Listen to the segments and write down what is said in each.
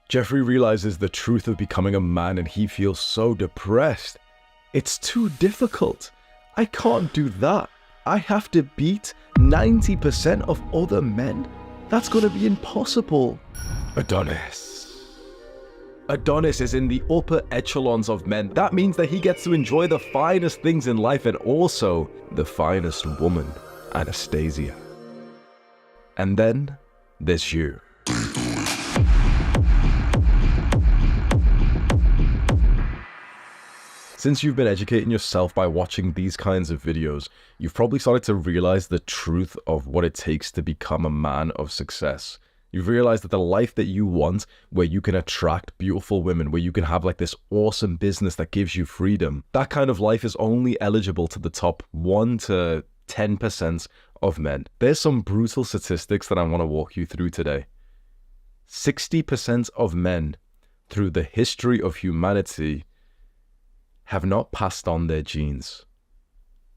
Jeffrey realizes the truth of becoming a man and he feels so depressed. It's too difficult. I can't do that. I have to beat 90% of other men. That's gonna be impossible. Adonis is in the upper echelons of men. That means that he gets to enjoy the finest things in life and also the finest woman, Anastasia. And then there's you. Since you've been educating yourself by watching these kinds of videos, you've probably started to realize the truth of what it takes to become a man of success. You've realized that the life that you want, where you can attract beautiful women, where you can have like this awesome business that gives you freedom, that kind of life is only eligible to the top 1 to 10% of men. There's some brutal statistics that I want to walk you through today. 60% of men through the history of humanity have not passed on their genes.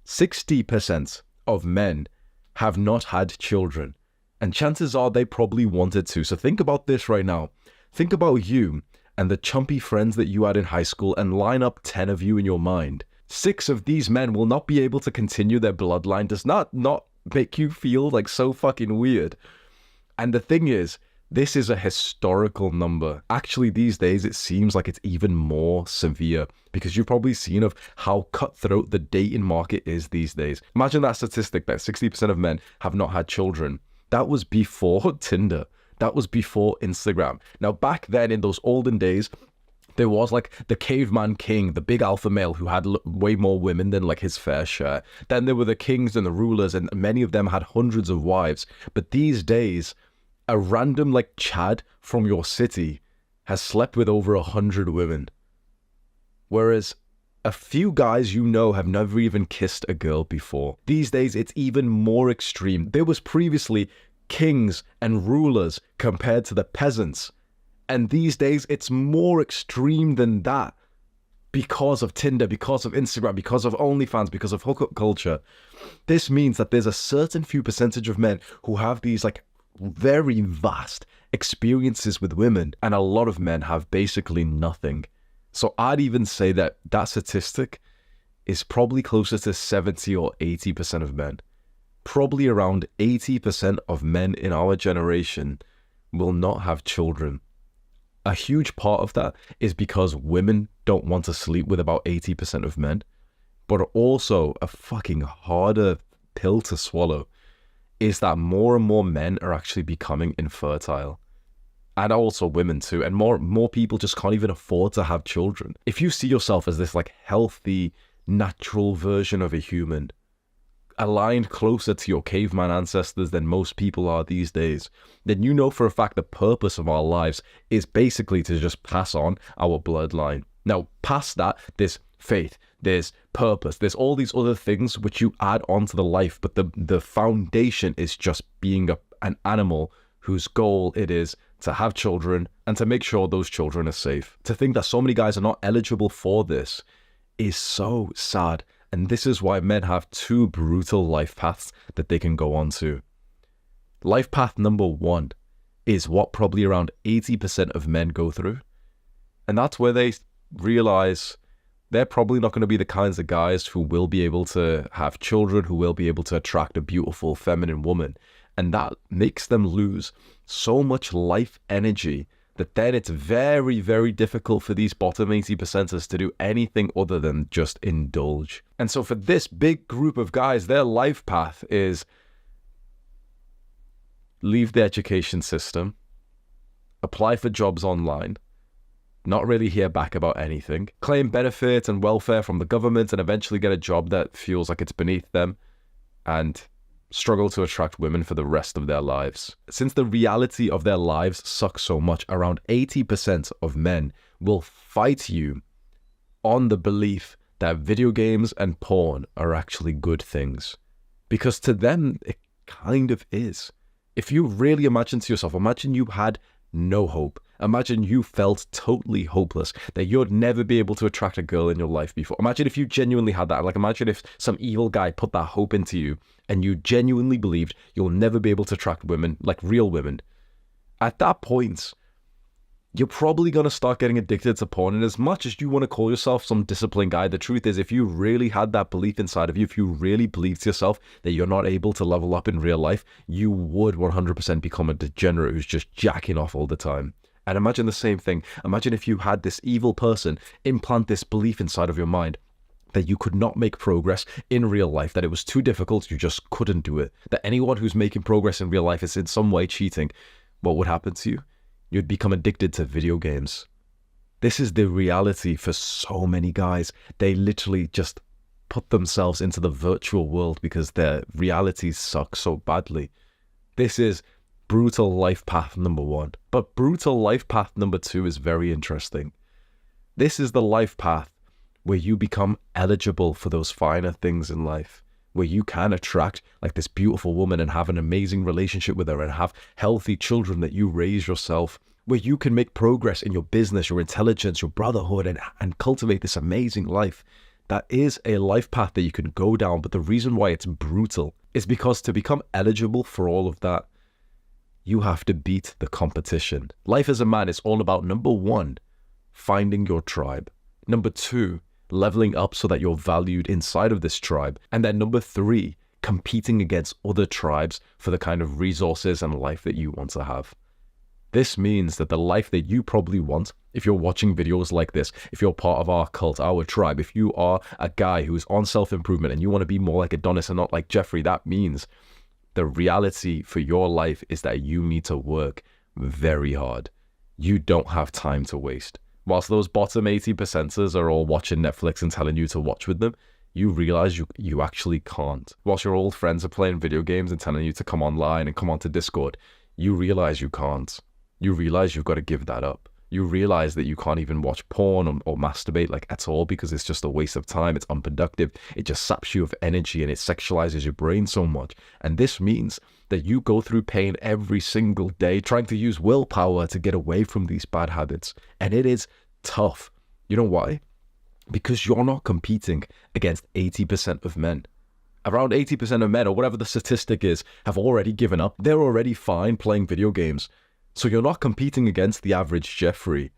60% of men have not had children. And chances are they probably wanted to. So think about this right now. Think about you and the chumpy friends that you had in high school and line up 10 of you in your mind. 6 of these men will not be able to continue their bloodline. Does not make you feel like so fucking weird? And the thing is, this is a historical number. Actually, these days, it seems like it's even more severe because you've probably seen of how cutthroat the dating market is these days. Imagine that statistic that 60% of men have not had children. That was before Tinder. That was before Instagram. Now, back then in those olden days, there was like the caveman king, the big alpha male who had way more women than like his fair share. Then there were the kings and the rulers, and many of them had hundreds of wives. But these days, a random like Chad from your city has slept with over 100 women. Whereas a few guys you know have never even kissed a girl before. These days, it's even more extreme. There was previously kings and rulers compared to the peasants. And these days, it's more extreme than that because of Tinder, because of Instagram, because of OnlyFans, because of hookup culture. This means that there's a certain few percentage of men who have these like very vast experiences with women, and a lot of men have basically nothing. So I'd even say that that statistic is probably closer to 70 or 80% of men. Probably around 80% of men in our generation will not have children. A huge part of that is because women don't want to sleep with about 80% of men, but also a fucking harder pill to swallow is that more and more men are actually becoming infertile. And also women too, and more people just can't even afford to have children. If you see yourself as this like healthy, natural version of a human, aligned closer to your caveman ancestors than most people are these days, then you know for a fact the purpose of our lives is basically to just pass on our bloodline. Now, past that, there's faith, there's purpose, there's all these other things which you add on to the life, but the foundation is just being an animal whose goal it is to have children and to make sure those children are safe. To think that so many guys are not eligible for this is so sad. And this is why men have 2 brutal life paths that they can go on to. Life path number 1 is what probably around 80% of men go through. And that's where they realize they're probably not going to be the kinds of guys who will be able to have children, who will be able to attract a beautiful feminine woman. And that makes them lose so much life energy that then it's very, very difficult for these bottom 80%ers to do anything other than just indulge. And so for this big group of guys, their life path is leave the education system, apply for jobs online, not really hear back about anything, claim benefits and welfare from the government, and eventually get a job that feels like it's beneath them, and struggle to attract women for the rest of their lives. Since the reality of their lives sucks so much, around 80% of men will fight you on the belief that video games and porn are actually good things. Because to them, it kind of is. If you really imagine to yourself, imagine you had no hope. Imagine you felt totally hopeless, that you'd never be able to attract a girl in your life before. Imagine if you genuinely had that. Like, imagine if some evil guy put that hope into you and you genuinely believed you'll never be able to attract women, like real women. At that point, you're probably going to start getting addicted to porn. And as much as you want to call yourself some disciplined guy, the truth is, if you really had that belief inside of you, if you really believed to yourself that you're not able to level up in real life, you would 100% become a degenerate who's just jacking off all the time. And imagine the same thing. Imagine if you had this evil person implant this belief inside of your mind that you could not make progress in real life, that it was too difficult, you just couldn't do it, that anyone who's making progress in real life is in some way cheating. What would happen to you? You'd become addicted to video games. This is the reality for so many guys. They literally just put themselves into the virtual world because their realities suck so badly. This is brutal life path number 1. But brutal life path number 2 is very interesting. This is the life path where you become eligible for those finer things in life, where you can attract like this beautiful woman and have an amazing relationship with her and have healthy children that you raise yourself, where you can make progress in your business, your intelligence, your brotherhood, and cultivate this amazing life. That is a life path that you can go down, but the reason why it's brutal is because to become eligible for all of that, you have to beat the competition. Life as a man is all about, number 1, finding your tribe. Number 2, leveling up so that you're valued inside of this tribe. And then number 3, competing against other tribes for the kind of resources and life that you want to have. This means that the life that you probably want, if you're watching videos like this, if you're part of our cult, our tribe, if you are a guy who's on self-improvement and you want to be more like Adonis and not like Jeffrey, that means the reality for your life is that you need to work very hard. You don't have time to waste. Whilst those bottom 80%ers are all watching Netflix and telling you to watch with them, you realize you actually can't. Whilst your old friends are playing video games and telling you to come online and come onto Discord, you realize you can't. You realize you've got to give that up. You realize that you can't even watch porn or masturbate like at all because it's just a waste of time. It's unproductive. It just saps you of energy and it sexualizes your brain so much. And this means that you go through pain every single day trying to use willpower to get away from these bad habits. And it is tough. You know why? Because you're not competing against 80% of men. Around 80% of men, or whatever the statistic is, have already given up. They're already fine playing video games. So you're not competing against the average Jeffrey.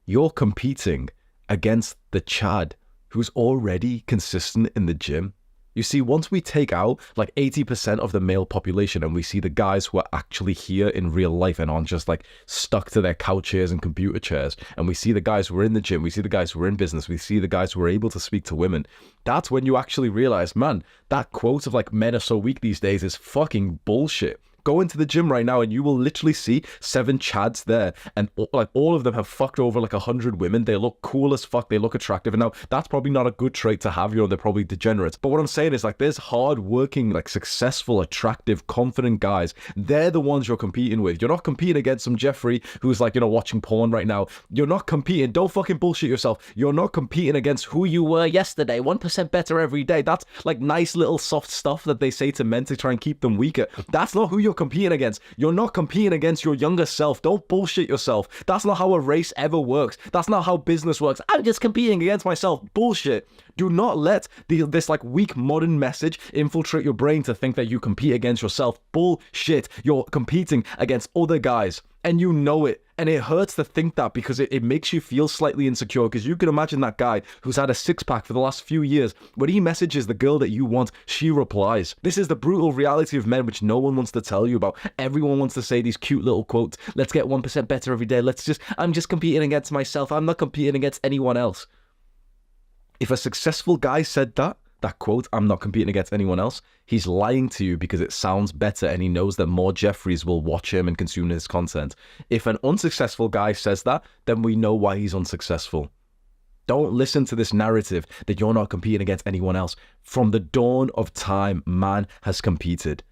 You're competing against the Chad who's already consistent in the gym. You see, once we take out like 80% of the male population and we see the guys who are actually here in real life and aren't just like stuck to their couch chairs and computer chairs, and we see the guys who are in the gym, we see the guys who are in business, we see the guys who are able to speak to women, that's when you actually realize, man, that quote of like men are so weak these days is fucking bullshit. Go into the gym right now and you will literally see 7 Chads there, and like all of them have fucked over like 100 women. They look cool as fuck. They look attractive. And now that's probably not a good trait to have. You know, they're probably degenerates. But what I'm saying is like there's hard-working, like successful, attractive, confident guys. They're the ones you're competing with. You're not competing against some Jeffrey who's like, you know, watching porn right now. You're not competing. Don't fucking bullshit yourself. You're not competing against who you were yesterday. 1% better every day. That's like nice little soft stuff that they say to men to try and keep them weaker. That's not who you're competing against. You're not competing against your younger self. Don't bullshit yourself. That's not how a race ever works. That's not how business works. I'm just competing against myself. Bullshit. Do not let this like weak modern message infiltrate your brain to think that you compete against yourself. Bullshit. You're competing against other guys and you know it. And it hurts to think that because it makes you feel slightly insecure, because you can imagine that guy who's had a six-pack for the last few years. When he messages the girl that you want, she replies. This is the brutal reality of men, which no one wants to tell you about. Everyone wants to say these cute little quotes. Let's get 1% better every day. I'm just competing against myself. I'm not competing against anyone else. If a successful guy said that quote, I'm not competing against anyone else, he's lying to you because it sounds better and he knows that more Jeffreys will watch him and consume his content. If an unsuccessful guy says that, then we know why he's unsuccessful. Don't listen to this narrative that you're not competing against anyone else. From the dawn of time, man has competed.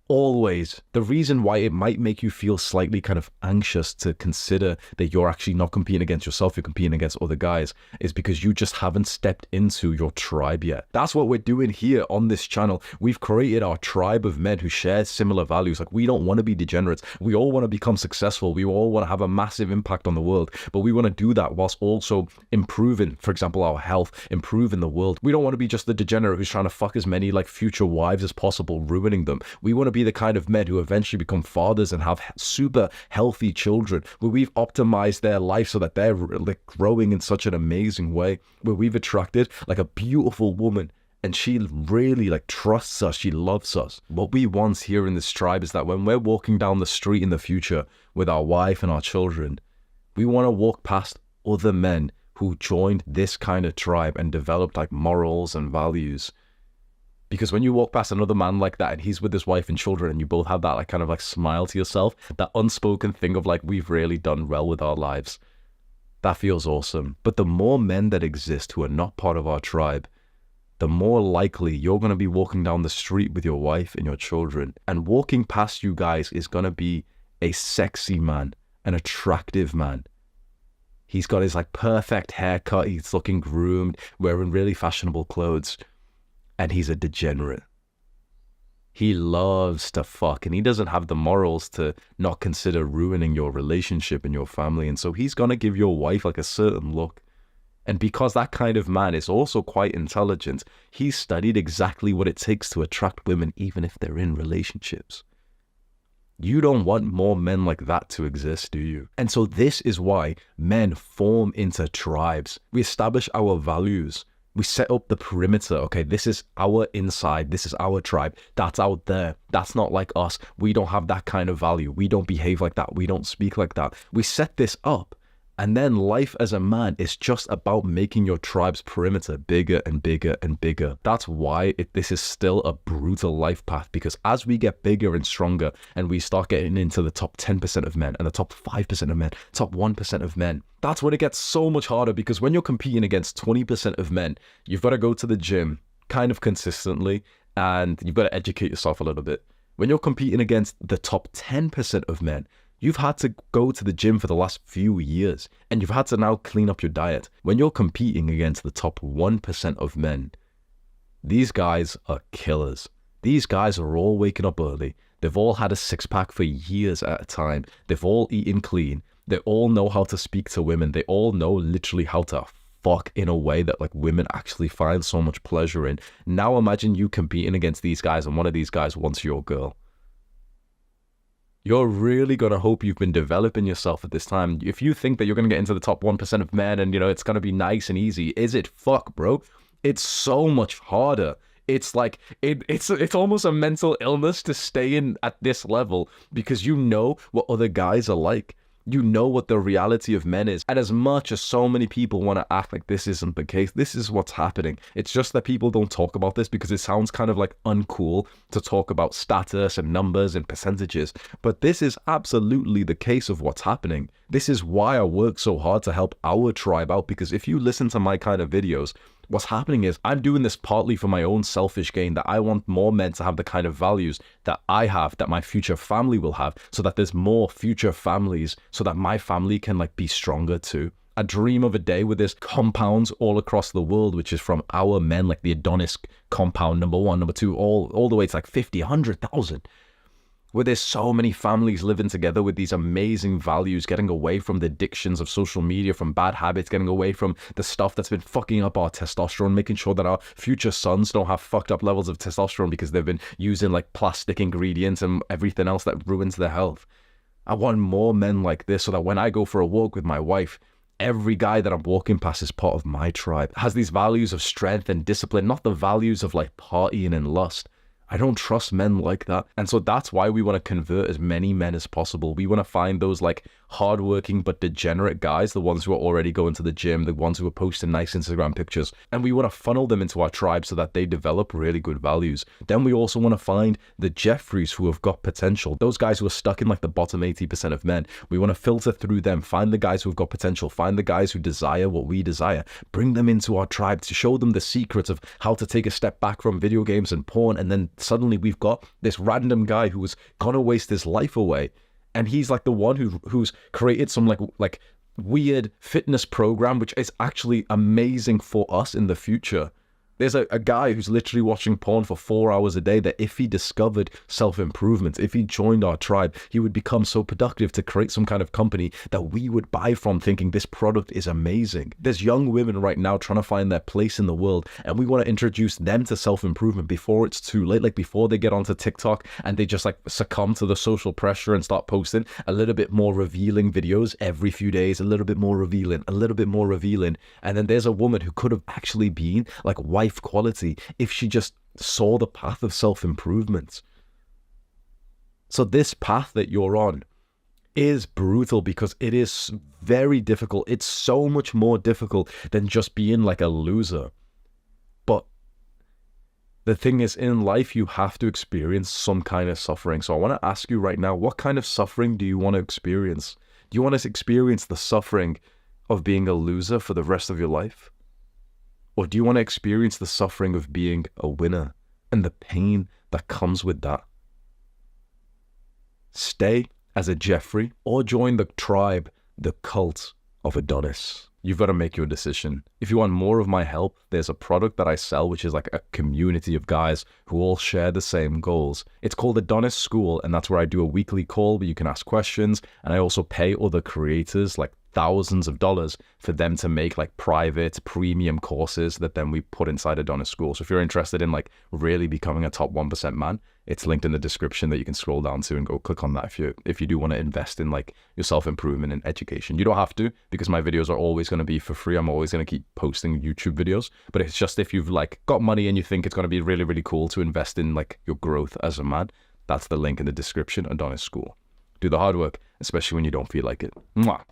Always. The reason why it might make you feel slightly kind of anxious to consider that you're actually not competing against yourself, you're competing against other guys, is because you just haven't stepped into your tribe yet. That's what we're doing here on this channel. We've created our tribe of men who share similar values. Like, we don't want to be degenerates. We all want to become successful. We all want to have a massive impact on the world, but we want to do that whilst also improving, for example, our health, improving the world. We don't want to be just the degenerate who's trying to fuck as many like future wives as possible, ruining them. We want to be the kind of men who eventually become fathers and have super healthy children, where we've optimized their life so that they're like growing in such an amazing way, where we've attracted like a beautiful woman and she really like trusts us, she loves us. What we want here in this tribe is that when we're walking down the street in the future with our wife and our children, we want to walk past other men who joined this kind of tribe and developed like morals and values. Because when you walk past another man like that and he's with his wife and children and you both have that like kind of like smile to yourself, that unspoken thing of like, we've really done well with our lives, that feels awesome. But the more men that exist who are not part of our tribe, the more likely you're going to be walking down the street with your wife and your children, and walking past you guys is going to be a sexy man, an attractive man. He's got his like perfect haircut, he's looking groomed, wearing really fashionable clothes, and he's a degenerate. He loves to fuck, and he doesn't have the morals to not consider ruining your relationship and your family, and so he's going to give your wife like a certain look. And because that kind of man is also quite intelligent, he's studied exactly what it takes to attract women even if they're in relationships. You don't want more men like that to exist, do you? And so this is why men form into tribes. We establish our values. We set up the perimeter. Okay, this is our inside. This is our tribe. That's out there. That's not like us. We don't have that kind of value. We don't behave like that. We don't speak like that. We set this up. And then life as a man is just about making your tribe's perimeter bigger and bigger and bigger. That's why this is still a brutal life path, because as we get bigger and stronger and we start getting into the top 10% of men and the top 5% of men, top 1% of men, that's when it gets so much harder, because when you're competing against 20% of men, you've got to go to the gym kind of consistently and you've got to educate yourself a little bit. When you're competing against the top 10% of men, you've had to go to the gym for the last few years and you've had to now clean up your diet. When you're competing against the top 1% of men, these guys are killers. These guys are all waking up early. They've all had a six-pack for years at a time. They've all eaten clean. They all know how to speak to women. They all know literally how to fuck in a way that like women actually find so much pleasure in. Now imagine you competing against these guys and one of these guys wants your girl. You're really going to hope you've been developing yourself at this time. If you think that you're going to get into the top 1% of men and, you know, it's going to be nice and easy, is it? Fuck, bro. It's so much harder. It's like, it's almost a mental illness to stay in at this level, because you know what other guys are like. You know what the reality of men is. And as much as so many people want to act like this isn't the case, this is what's happening. It's just that people don't talk about this because it sounds kind of like uncool to talk about status and numbers and percentages. But this is absolutely the case of what's happening. This is why I work so hard to help our tribe out, because if you listen to my kind of videos, what's happening is I'm doing this partly for my own selfish gain, that I want more men to have the kind of values that I have, that my future family will have, so that there's more future families, so that my family can like be stronger too. I dream of a day where there's compounds all across the world, which is from our men, like the Adonis compound, number 1, number 2, all the way to like 50, 100,000. Where there's so many families living together with these amazing values, getting away from the addictions of social media, from bad habits, getting away from the stuff that's been fucking up our testosterone, making sure that our future sons don't have fucked up levels of testosterone because they've been using like plastic ingredients and everything else that ruins their health. I want more men like this, so that when I go for a walk with my wife, every guy that I'm walking past is part of my tribe, has these values of strength and discipline, not the values of like partying and lust. I don't trust men like that. And so that's why we want to convert as many men as possible. We want to find those like hardworking but degenerate guys, the ones who are already going to the gym, the ones who are posting nice Instagram pictures, and we want to funnel them into our tribe so that they develop really good values. Then we also want to find the Jeffreys who have got potential, those guys who are stuck in like the bottom 80% of men. We want to filter through them, find the guys who have got potential, find the guys who desire what we desire, bring them into our tribe to show them the secrets of how to take a step back from video games and porn. And then suddenly we've got this random guy who was gonna waste his life away, and he's like the one who's created some like weird fitness program which is actually amazing for us in the future. There's a guy who's literally watching porn for 4 hours a day that if he discovered self-improvement, if he joined our tribe, he would become so productive to create some kind of company that we would buy from thinking this product is amazing. There's young women right now trying to find their place in the world, and we want to introduce them to self-improvement before it's too late, like before they get onto TikTok and they just like succumb to the social pressure and start posting a little bit more revealing videos every few days, a little bit more revealing, a little bit more revealing. And then there's a woman who could have actually been like wife quality if she just saw the path of self-improvement. So this path that you're on is brutal because it is very difficult. It's so much more difficult than just being like a loser. But the thing is, in life, you have to experience some kind of suffering. So I want to ask you right now, what kind of suffering do you want to experience? Do you want to experience the suffering of being a loser for the rest of your life? Or do you want to experience the suffering of being a winner and the pain that comes with that? Stay as a Jeffrey or join the tribe, the cult of Adonis. You've got to make your decision. If you want more of my help, there's a product that I sell, which is like a community of guys who all share the same goals. It's called Adonis School, and that's where I do a weekly call where you can ask questions. And I also pay other creators like thousands of dollars for them to make like private premium courses that then we put inside Adonis School. So if you're interested in like really becoming a top 1% man, it's linked in the description that you can scroll down to and go click on that if you do want to invest in like your self-improvement and education. You don't have to, because my videos are always going to be for free. I'm always going to keep posting YouTube videos, but it's just if you've like got money and you think it's going to be really, really cool to invest in like your growth as a man, that's the link in the description, Adonis School. Do the hard work, especially when you don't feel like it. Mwah.